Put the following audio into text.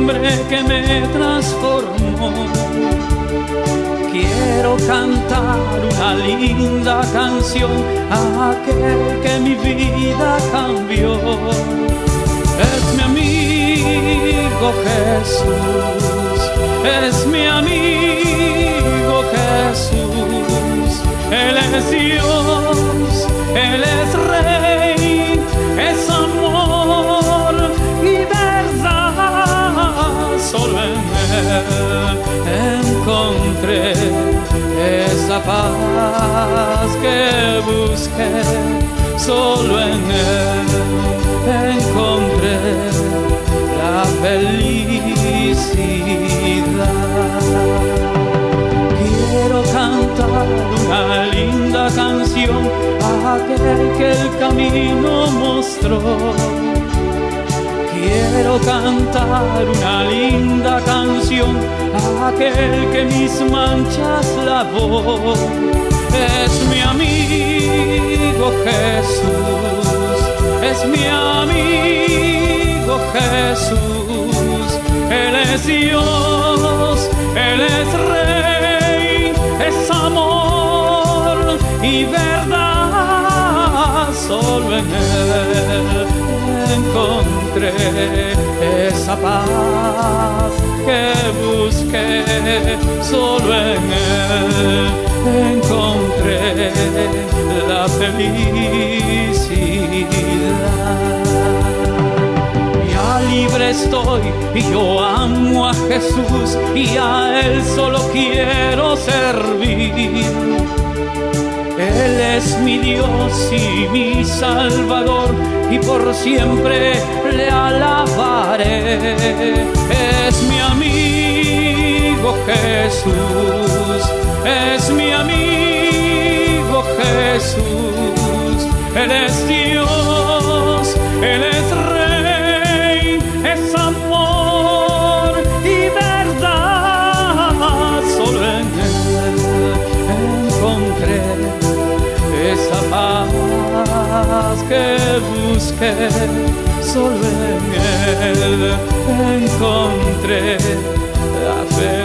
hombre que me transformó. Quiero cantar una linda canción a aquel que mi vida cambió. Es mi amigo Jesús, es mi amigo Jesús. Él es Dios, Él es Rey, es amor y verdad. Solo en Él encontré esa paz que busqué. Solo en Él encontré la felicidad. Quiero cantar una linda canción a aquel que el camino mostró. Quiero cantar una linda canción a aquel que mis manchas lavó. Es mi amigo Jesús, es mi amigo Jesús. Él es Dios, Él es Rey, es amor y verdad. Solo en Él encontré esa paz que busqué. Solo en Él encontré la felicidad. Ya libre estoy y yo amo a Jesús y a Él solo quiero servir. Él es mi Dios y mi Salvador y por siempre le alabaré. Es mi amigo Jesús, es mi amigo Jesús. Él es Dios, Él es Rey, es amor y verdad. Solo en Él encontré esa paz que busqué. Solo en Él encontré la fe.